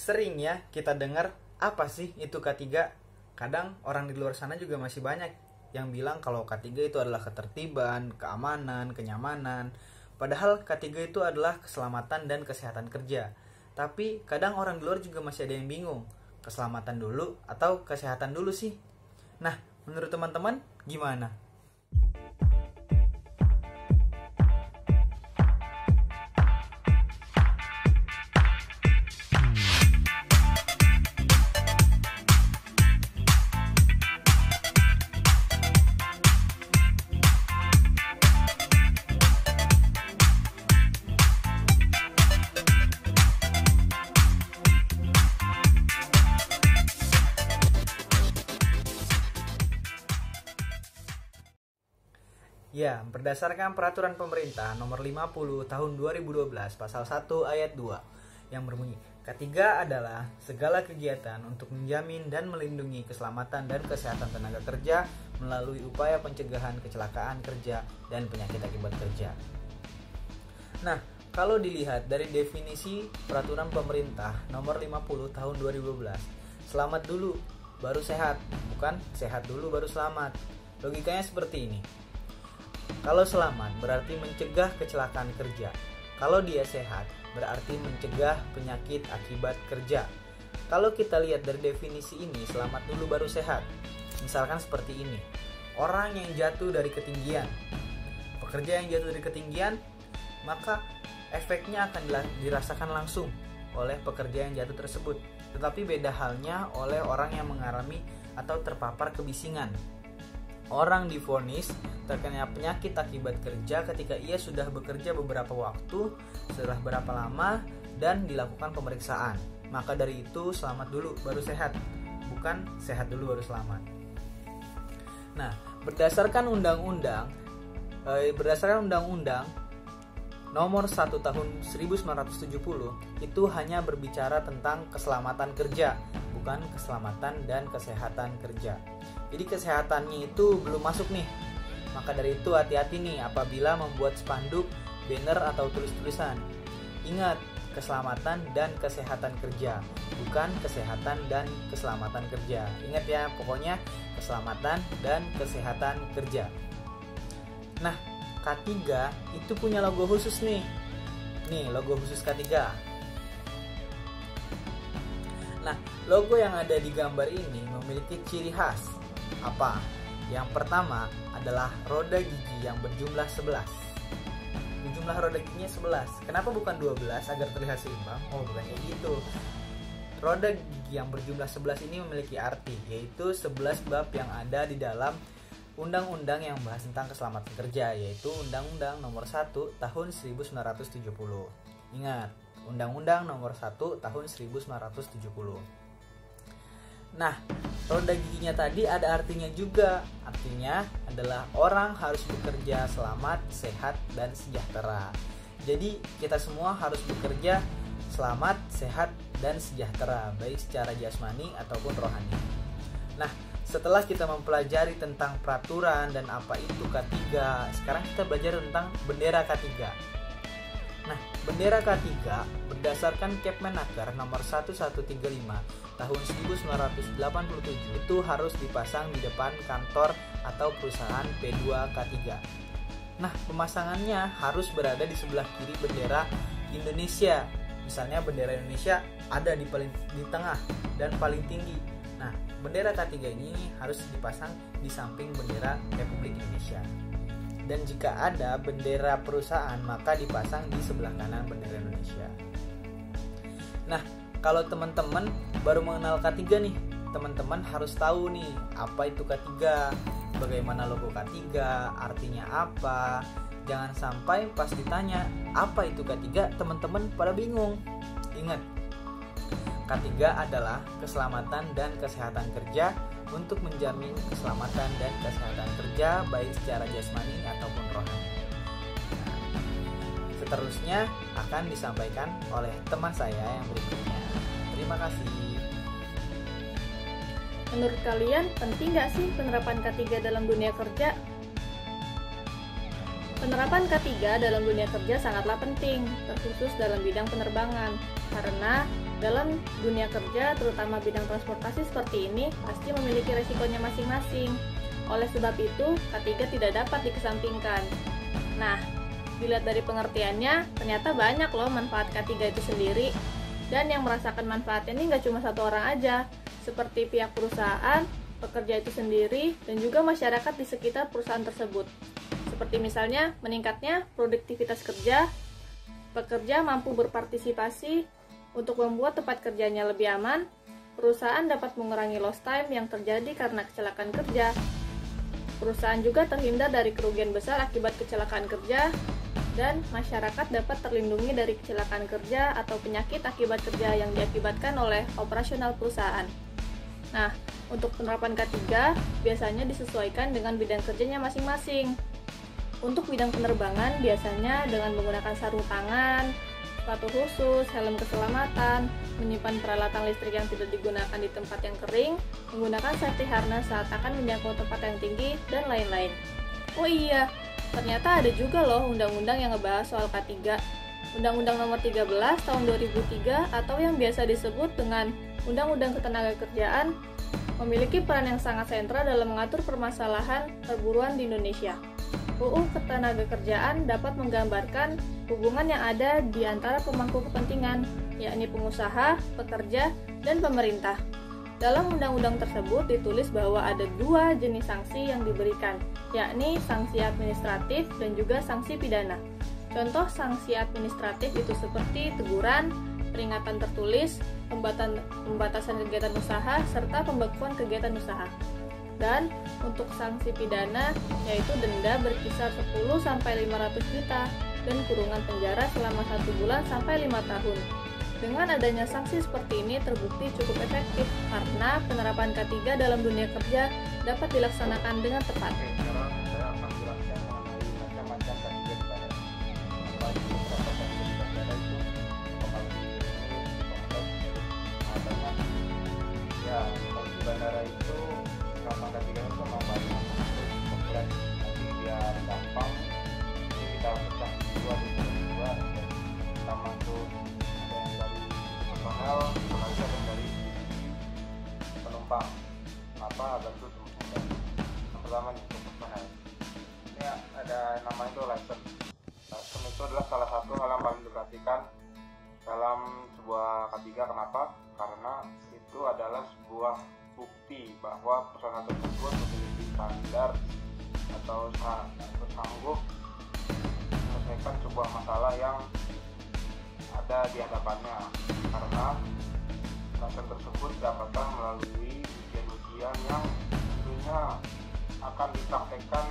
Sering ya kita dengar, apa sih itu K3? Kadang orang di luar sana juga masih banyak yang bilang kalau K3 itu adalah ketertiban, keamanan, kenyamanan. Padahal K3 itu adalah keselamatan dan kesehatan kerja. Tapi kadang orang di luar juga masih ada yang bingung, keselamatan dulu atau kesehatan dulu sih? Nah, menurut teman-teman gimana? Ya, berdasarkan peraturan pemerintah nomor 50 tahun 2012 pasal 1 ayat 2 yang berbunyi, K3 adalah segala kegiatan untuk menjamin dan melindungi keselamatan dan kesehatan tenaga kerja melalui upaya pencegahan kecelakaan kerja dan penyakit akibat kerja. Nah, kalau dilihat dari definisi peraturan pemerintah nomor 50 tahun 2012, selamat dulu baru sehat, bukan sehat dulu baru selamat. Logikanya seperti ini. Kalau selamat berarti mencegah kecelakaan kerja. Kalau dia sehat berarti mencegah penyakit akibat kerja. Kalau kita lihat dari definisi ini, selamat dulu baru sehat. Misalkan seperti ini. Orang yang jatuh dari ketinggian. Pekerja yang jatuh dari ketinggian, maka efeknya akan dirasakan langsung oleh pekerja yang jatuh tersebut. Tetapi beda halnya oleh orang yang mengalami atau terpapar kebisingan. Orang divonis terkena penyakit akibat kerja ketika ia sudah bekerja beberapa waktu, setelah berapa lama, dan dilakukan pemeriksaan. Maka dari itu selamat dulu baru sehat, bukan sehat dulu baru selamat. Nah, berdasarkan undang-undang nomor 1 tahun 1970 itu hanya berbicara tentang keselamatan kerja, bukan keselamatan dan kesehatan kerja. Jadi kesehatannya itu belum masuk nih. Maka dari itu hati-hati nih apabila membuat spanduk, banner atau tulis-tulisan. Ingat, keselamatan dan kesehatan kerja, bukan kesehatan dan keselamatan kerja. Ingat ya, pokoknya keselamatan dan kesehatan kerja. Nah, K3 itu punya logo khusus nih. Nih, logo khusus K3. Nah, logo yang ada di gambar ini memiliki ciri khas. Apa? Yang pertama adalah roda gigi yang berjumlah 11. Jumlah roda giginya 11. Kenapa bukan 12 agar terlihat seimbang? Oh, bukan kayak gitu. Roda gigi yang berjumlah 11 ini memiliki arti, yaitu 11 bab yang ada di dalam undang-undang yang membahas tentang keselamatan kerja, yaitu Undang-Undang nomor 1 tahun 1970. Ingat, Undang-Undang nomor 1 tahun 1970. Nah, roda giginya tadi ada artinya juga. Artinya adalah orang harus bekerja selamat, sehat, dan sejahtera. Jadi kita semua harus bekerja selamat, sehat, dan sejahtera, baik secara jasmani ataupun rohani. Nah, setelah kita mempelajari tentang peraturan dan apa itu K3, sekarang kita belajar tentang bendera K3. Nah, bendera K3 berdasarkan Kepmenaker nomor 1135 tahun 1987 itu harus dipasang di depan kantor atau perusahaan P2K3. Nah, pemasangannya harus berada di sebelah kiri bendera Indonesia. Misalnya bendera Indonesia ada di tengah dan paling tinggi. Nah, bendera K3 ini harus dipasang di samping bendera Republik Indonesia. Dan jika ada bendera perusahaan, maka dipasang di sebelah kanan bendera Indonesia. Nah, kalau teman-teman baru mengenal K3 nih, teman-teman harus tahu nih apa itu K3, bagaimana logo K3, artinya apa. Jangan sampai pas ditanya apa itu K3, teman-teman pada bingung. Ingat, K3 adalah keselamatan dan kesehatan kerja untuk menjamin keselamatan dan kesehatan kerja baik secara jasmani ataupun rohani. Seterusnya akan disampaikan oleh teman saya yang berikutnya. Terima kasih. Menurut kalian, penting nggak sih penerapan K3 dalam dunia kerja? Penerapan K3 dalam dunia kerja sangatlah penting, terkhusus dalam bidang penerbangan, karena Dalam dunia kerja, terutama bidang transportasi seperti ini, pasti memiliki resikonya masing-masing. Oleh sebab itu, K3 tidak dapat dikesampingkan. Nah, dilihat dari pengertiannya, ternyata banyak loh manfaat K3 itu sendiri. Dan yang merasakan manfaatnya ini nggak cuma satu orang aja, seperti pihak perusahaan, pekerja itu sendiri, dan juga masyarakat di sekitar perusahaan tersebut. Seperti misalnya, meningkatnya produktivitas kerja, pekerja mampu berpartisipasi untuk membuat tempat kerjanya lebih aman, perusahaan dapat mengurangi lost time yang terjadi karena kecelakaan kerja, perusahaan juga terhindar dari kerugian besar akibat kecelakaan kerja, dan masyarakat dapat terlindungi dari kecelakaan kerja atau penyakit akibat kerja yang diakibatkan oleh operasional perusahaan. Nah, untuk penerapan K3 biasanya disesuaikan dengan bidang kerjanya masing-masing. Untuk bidang penerbangan biasanya dengan menggunakan sarung tangan, sepatu khusus, helm keselamatan, menyimpan peralatan listrik yang tidak digunakan di tempat yang kering, menggunakan safety harness saat akan menjangkau tempat yang tinggi, dan lain-lain. Oh iya, ternyata ada juga loh undang-undang yang ngebahas soal K3. Undang-Undang Nomor 13 Tahun 2003 atau yang biasa disebut dengan Undang-Undang Ketenagakerjaan memiliki peran yang sangat sentral dalam mengatur permasalahan perburuan di Indonesia. UU Ketenagakerjaan dapat menggambarkan hubungan yang ada di antara pemangku kepentingan, yakni pengusaha, pekerja, dan pemerintah. Dalam undang-undang tersebut ditulis bahwa ada dua jenis sanksi yang diberikan, yakni sanksi administratif dan juga sanksi pidana. Contoh sanksi administratif itu seperti teguran, peringatan tertulis, pembatasan kegiatan usaha, serta pembekuan kegiatan usaha. Dan untuk sanksi pidana yaitu denda berkisar 10-500 juta dan kurungan penjara selama 1 bulan sampai 5 tahun. Dengan adanya sanksi seperti ini terbukti cukup efektif karena penerapan K3 dalam dunia kerja dapat dilaksanakan dengan tepat. Sekarang saya akan jelaskan mengenai macam-macam K3 di bandara. Apa itu beberapa K3 di bandara itu bakal banyak. Ya, kalau di bandara itu penerapan K3 itu memang banyak, terus kompleks. Nanti biar gampang, ini kita pecah dua. Pertama itu ada yang dari personel, lagi ada yang dari penumpang. Kenapa agar itu mudah? Yang pertama nih untuk personel. Ini ada namanya itu license. License itu adalah salah satu hal yang paling diperhatikan dalam sebuah K3. Kenapa? Karena itu adalah sebuah bukti bahwa personel tersebut memiliki standar atau sanggup menyelesaikan sebuah masalah yang ada di hadapannya, karena lisensi tersebut didapatkan melalui ujian-ujian yang tentunya akan dipraktekkan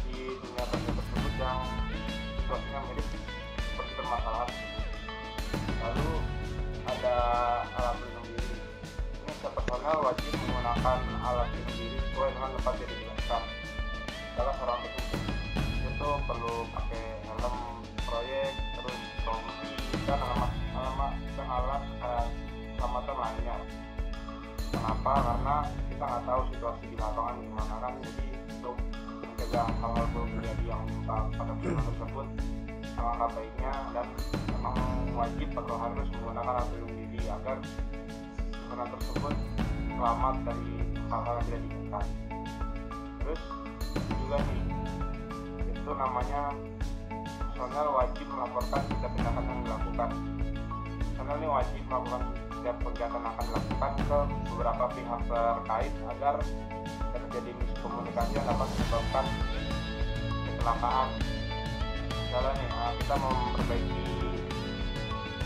di dunia kerja tersebut yang situasinya mirip seperti permasalahan. Lalu ada alat pelindung diri. Ini setiap personel wajib menggunakan alat pelindung diri sesuai dengan tempat yang dijelaskan. Salah seorang petugas itu perlu pakai helm proyek, terus rompi, dan alat keselamatan lainnya. Kenapa? Karena kita nggak tahu situasi di lapangan gimana kan, jadi untuk mencegah hal-hal buruk terjadi yang menimpa pada personel tersebut, alangkah baiknya dan memang wajib atau harus menggunakan alat pelindung diri agar personel tersebut selamat dari hal-hal yang tidak diinginkan. Terus juga nih, itu namanya personel wajib melaporkan setiap tindakan yang dilakukan. Personel ini wajib melakukan setiap kegiatan yang akan dilakukan ke beberapa pihak terkait agar terjadi miskomunikasi yang dapat menyebabkan kecelakaan. Misalnya nih, kita mau memperbaiki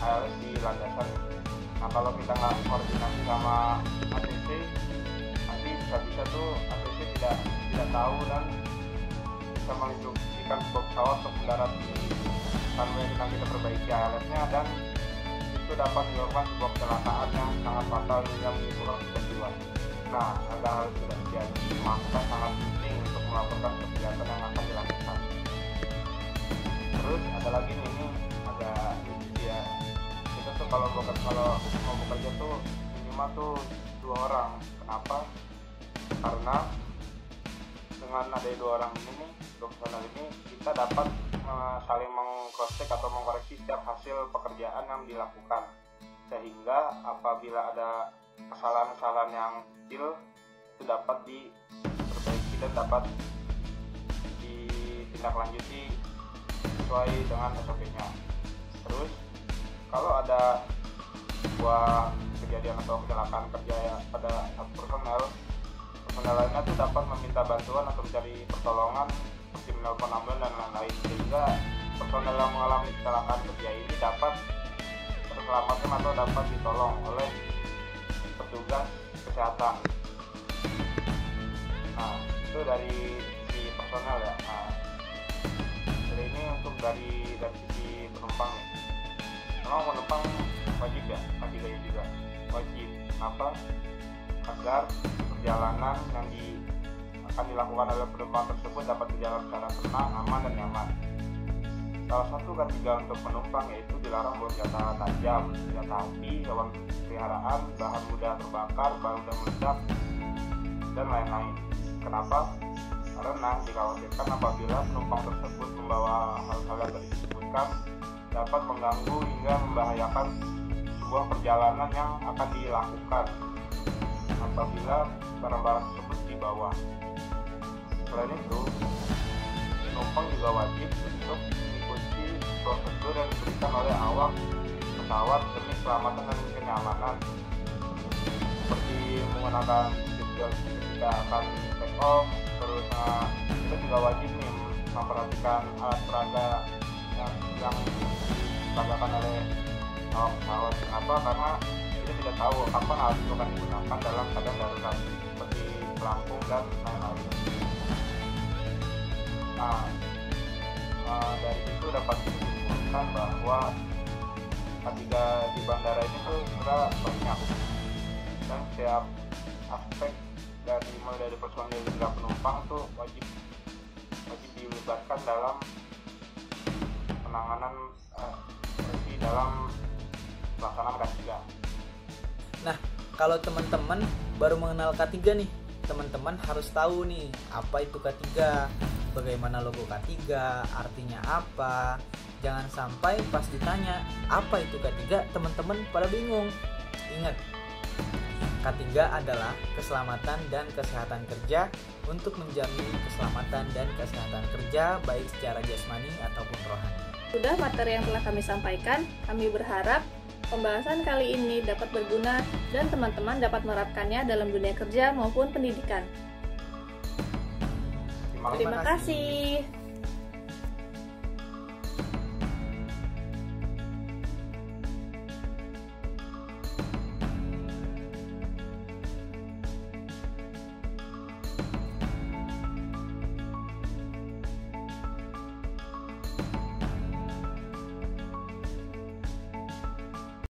HLS di landasan. Nah, kalau kita nggak koordinasi sama ATC, nanti bisa-bisa tuh ATC tidak tahu dan bisa menginstruksikan sebuah pesawat untuk mendarat di runway yang kita perbaiki HLS-nya, dan itu dapat menyebabkan sebuah kecelakaan yang sangat fatal yang menimbulkan korban jiwa. Nah, agar hal itu tidak terjadi, maka sangat penting untuk melaporkan kegiatan yang akan dilakukan. Terus ada lagi nih, ini agak lucu ya. Kita tuh kalau mau bekerja tuh minimal tuh 2 orang. Kenapa? Karena dengan ada 2 orang ini nih, 2 personel ini, kita dapat saling meng-cross check atau mengkoreksi setiap hasil pekerjaan yang dilakukan. sehingga apabila ada kesalahan-kesalahan yang kecil itu dapat diperbaiki dan dapat ditindaklanjuti sesuai dengan SOP-nya. Terus kalau ada sebuah kejadian atau kecelakaan kerja ya pada personel lainnya itu dapat meminta bantuan atau mencari pertolongan seperti menelpon ambulans dan lain-lain, sehingga personel yang mengalami kecelakaan kerja ini dapat terselamatkan atau dapat ditolong oleh petugas kesehatan. Nah, itu dari sisi personel ya. Nah, jadi ini untuk dari sisi penumpang nih. Memang penumpang wajib ya, kategori juga wajib. Kenapa? Agar perjalanan yang akan dilakukan oleh penumpang tersebut dapat berjalan secara tenang, aman, dan nyaman. Salah satu ketiga untuk penumpang yaitu dilarang bawa senjata tajam, senjata api, hewan peliharaan, bahan mudah terbakar, bahan mudah meledak, dan lain-lain. Kenapa? Karena dikhawatirkan apabila penumpang tersebut membawa hal-hal yang tadi disebutkan dapat mengganggu hingga membahayakan sebuah perjalanan yang akan dilakukan apabila barang-barang tersebut dibawa. Selain itu, penumpang juga wajib untuk mengikuti prosedur yang diberikan oleh awak pesawat demi keselamatan dan kenyamanan, seperti menggunakan seatbelt ketika akan take off. Terus kita juga wajib nih memperhatikan alat peraga yang diperagakan oleh awak pesawat. Kenapa? Karena kita tidak tahu kapan alat itu akan digunakan dalam keadaan darurat seperti pelampung dan lain-lain. Dari itu dapat disimpulkan bahwa ketika di bandara ini tuh sebenarnya banyak dan setiap aspek mulai dari personil hingga penumpang tuh wajib dilibatkan dalam penanganan dalam pelaksanaan K3. Nah, kalau teman-teman baru mengenal K3 nih, teman-teman harus tahu nih apa itu K3, bagaimana logo K3, artinya apa. Jangan sampai pas ditanya apa itu K3, teman-teman pada bingung. Ingat, K3 adalah keselamatan dan kesehatan kerja untuk menjamin keselamatan dan kesehatan kerja baik secara jasmani ataupun rohani. Sudah materi yang telah kami sampaikan, kami berharap pembahasan kali ini dapat berguna dan teman-teman dapat menerapkannya dalam dunia kerja maupun pendidikan. Terima Terima kasih.